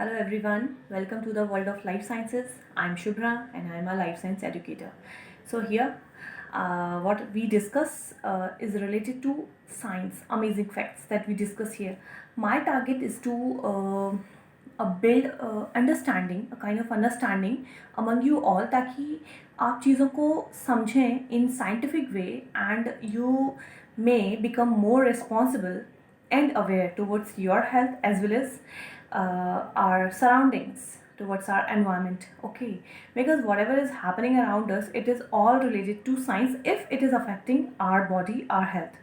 Hello everyone, welcome to the world of life sciences. I'm Shubhra and I'm a life science educator. So here, what we discuss is related to science, amazing facts that we discuss here. My target is to build understanding, a kind of understanding among you all, ताकि आप चीज़ों को समझें in scientific way and you may become more responsible and aware towards your health as well as our surroundings, towards our environment. Okay, because whatever is happening around us, it is all related to science if it is affecting our body, our health.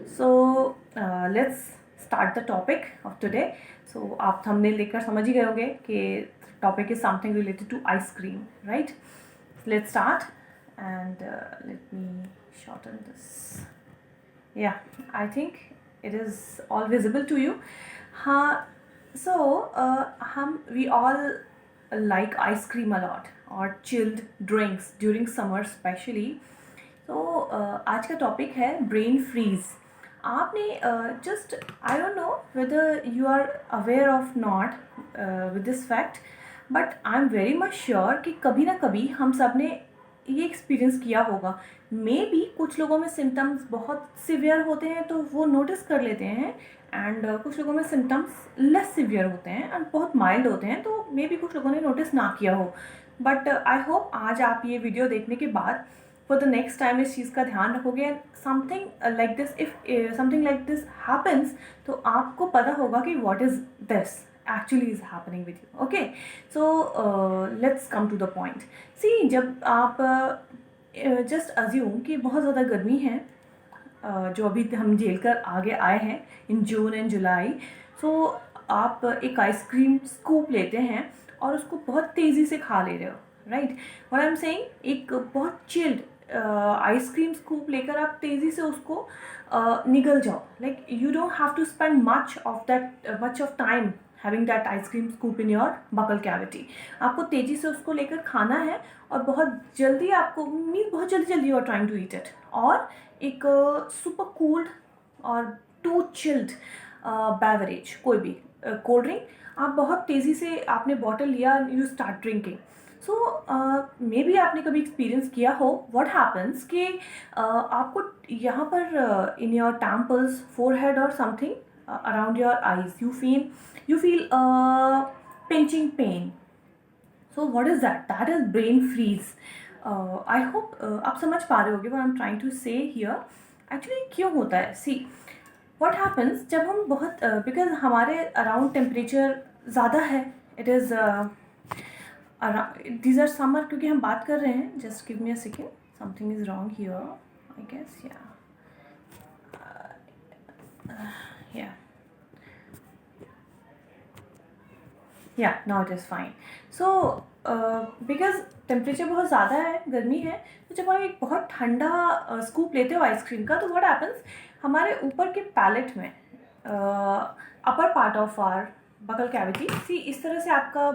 So let's start the topic of today. So आप thumbnail देखकर समझ ही गए होंगे कि topic is something related to ice cream, right? Let's start and let me shorten this. Yeah, I think it is all visible to you. हाँ, so we all like ice cream a lot or chilled drinks during summer especially. तो आज का topic है brain freeze. आपने just I don't know whether you are aware of not with this fact, but I am very much sure कि कभी ना कभी हम सब ने ये एक्सपीरियंस किया होगा. मे बी कुछ लोगों में सिम्टम्स बहुत सिवियर होते हैं तो वो नोटिस कर लेते हैं, एंड कुछ लोगों में सिम्टम्स लेस सिवियर होते हैं एंड बहुत माइल्ड होते हैं तो मे बी कुछ लोगों ने नोटिस ना किया हो. बट आई होप आज आप ये वीडियो देखने के बाद फॉर द नेक्स्ट टाइम इस चीज़ का ध्यान रखोगे and something like this, if something like this happens तो आपको पता होगा कि what is this actually is happening with you. Okay, so let's come to the point. See, जब आप just assume कि बहुत ज़्यादा गर्मी है जो अभी हम झेल कर आगे आए हैं इन जून एंड जुलाई. सो आप एक आइसक्रीम स्कूप लेते हैं और उसको बहुत तेज़ी से खा ले रहे हो, right? What I am saying, एक बहुत चिल्ड आइसक्रीम स्कूप लेकर आप तेज़ी से उसको निगल जाओ. Like you don't have to spend much of time having that ice cream scoop in your buccal cavity. आपको तेज़ी से उसको लेकर खाना है और बहुत जल्दी आपको बहुत जल्दी you are trying to eat it. और एक सुपर कूल्ड और टू चिल्ड बेवरेज, कोई भी कोल्ड ड्रिंक आप बहुत तेज़ी से आपने बॉटल लिया, you start drinking. So may be आपने कभी एक्सपीरियंस किया हो व्हाट हैपन्स कि आपको यहाँ पर इन योर टेम्पल्स, फोरहेड और something around your eyes you feel pinching pain. So what is that? That is brain freeze. I hope आप समझ पा रहे होगे what I'm trying to say here. Actually क्यों होता है? See, what happens जब हम बहुत because हमारे around temperature ज़्यादा है, it is these are summer, क्योंकि हम बात कर रहे हैं. Just give me a second, something is wrong here I guess. Yeah, now it is fine. So because temperature बहुत ज़्यादा है, गर्मी है, तो जब आप एक बहुत ठंडा स्कूप लेते हो आइसक्रीम का तो व्हाट हैपन्स, हमारे ऊपर के पैलेट में upper part of our buccal cavity, see इस तरह से आपका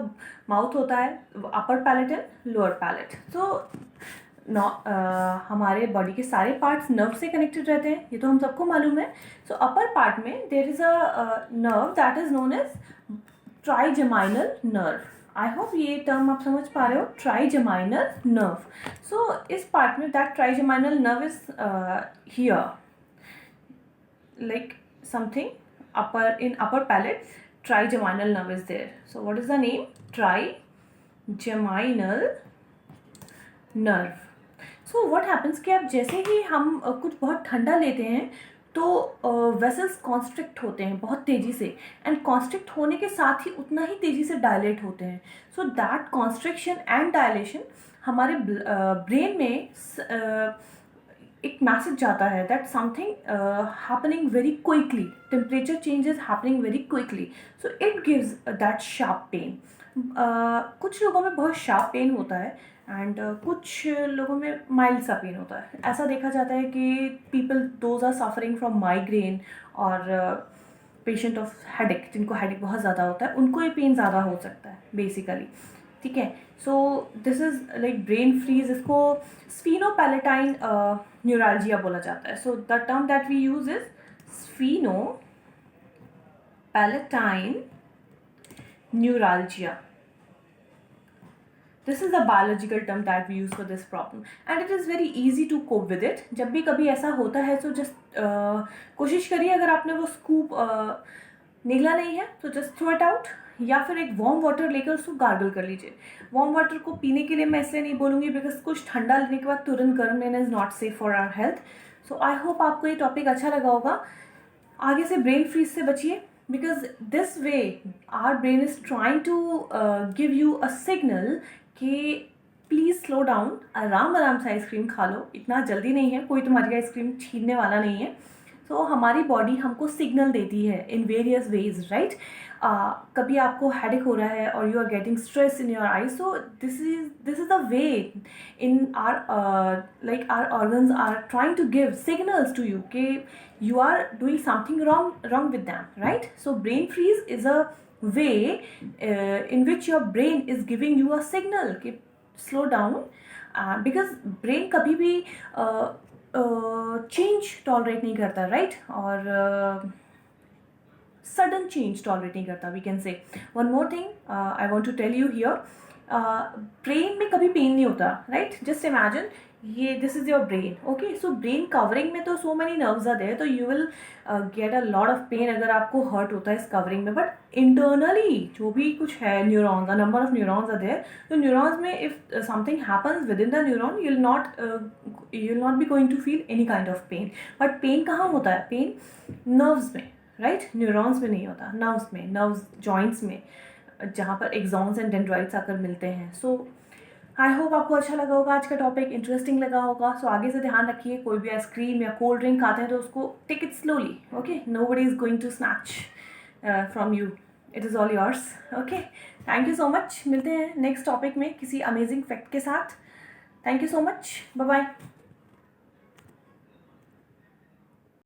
माउथ होता है, upper palate and lower palate. तो हमारे बॉडी के सारे पार्ट्स नर्व से कनेक्टेड रहते हैं, ये तो हम सबको मालूम है. सो अपर पार्ट में there is a nerve that is known as trigeminal nerve. I hope ये टर्म आप समझ पा रहे हो, ट्राइजेमाइनल नर्व. सो इस पार्ट में that trigeminal nerve is here like something upper palate, trigeminal nerve is there. So what is the name? Trigeminal nerve. So what happens कि आप जैसे ही हम कुछ बहुत ठंडा लेते हैं तो वेसल्स कॉन्स्ट्रिक्ट होते हैं बहुत तेज़ी से, एंड कॉन्स्ट्रिक्ट होने के साथ ही उतना ही तेज़ी से डायलेट होते हैं. So that constriction and dilation हमारे ब्रेन में एक मैसेज जाता है that something happening very quickly, temperature change is happening very quickly. So it gives that sharp pain. कुछ लोगों में बहुत शार्प पेन होता है एंड कुछ लोगों में माइल्ड सा पेन होता है. ऐसा देखा जाता है कि people those are suffering from migraine और पेशेंट ऑफ हेडेक, जिनको हेडेक बहुत ज़्यादा होता है, उनको ये पेन ज़्यादा हो सकता है बेसिकली. ठीक है, so this is like brain freeze. इसको स्फीनोपैलेटाइन न्यूरल्जिया बोला जाता है. So the term that we use is sphenopalatine neuralgia. This is the biological term that we use for this problem and it is very easy to cope with it. जब भी कभी ऐसा होता है तो जस्ट कोशिश करिए, अगर आपने वो स्कूप निगला नहीं है तो जस्ट थ्रो इट आउट, या फिर एक वार्म वाटर लेकर उसको गार्गल कर लीजिए. वार्म वाटर को पीने के लिए मैं इसलिए नहीं बोलूँगी बिकॉज कुछ ठंडा लेने के बाद तुरंत गर्म लेना is not safe for our health. So I hope आपको ये टॉपिक अच्छा लगा होगा. आगे से ब्रेन फ्रीज से बचिए because this way our brain is trying to give you a signal कि प्लीज़ स्लो डाउन, आराम आराम से आइसक्रीम खा लो, इतना जल्दी नहीं है, कोई तुम्हारी आइसक्रीम छीनने वाला नहीं है. तो हमारी बॉडी हमको सिग्नल देती है इन वेरियस वेज, राइट. कभी आपको हेडेक हो रहा है और you are getting stress in your eyes, so this is the way in our like our organs are trying to give signals to you कि you are doing something wrong with them, right? So brain freeze is a way in which your brain is giving you a signal कि slow down, because brain कभी भी change tolerate नहीं करता, right? और sudden change tolerate नहीं करता. We can say one more thing I want to tell you here. Brain में कभी पेन नहीं होता, राइट. जस्ट इमेजिन ये this is your brain, okay. So brain covering में तो so many nerves are there, तो you will get a lot of pain अगर आपको हर्ट होता है इस कवरिंग में. बट इंटरनली जो भी कुछ है, neurons, a number of neurons are there. तो न्यूरॉन्स में if something happens within the neuron you will not be going to feel any kind of pain. But pain कहाँ होता है? पेन नर्व्स में, राइट. न्यूरॉन्स में नहीं होता, nerves में, नर्व्स जॉइंट्स में, जहाँ पर एक्सॉन्स एंड डेंड्राइट्स आकर मिलते हैं. सो आई होप आपको अच्छा लगा होगा, आज का टॉपिक इंटरेस्टिंग लगा होगा. सो आगे से ध्यान रखिए, कोई भी आइसक्रीम या कोल्ड ड्रिंक खाते हैं तो उसको take it slowly, okay. Nobody is going to snatch from you, it is all yours, okay. Thank you so much. मिलते हैं नेक्स्ट टॉपिक में किसी अमेजिंग फैक्ट के साथ. Thank you so much. Bye bye.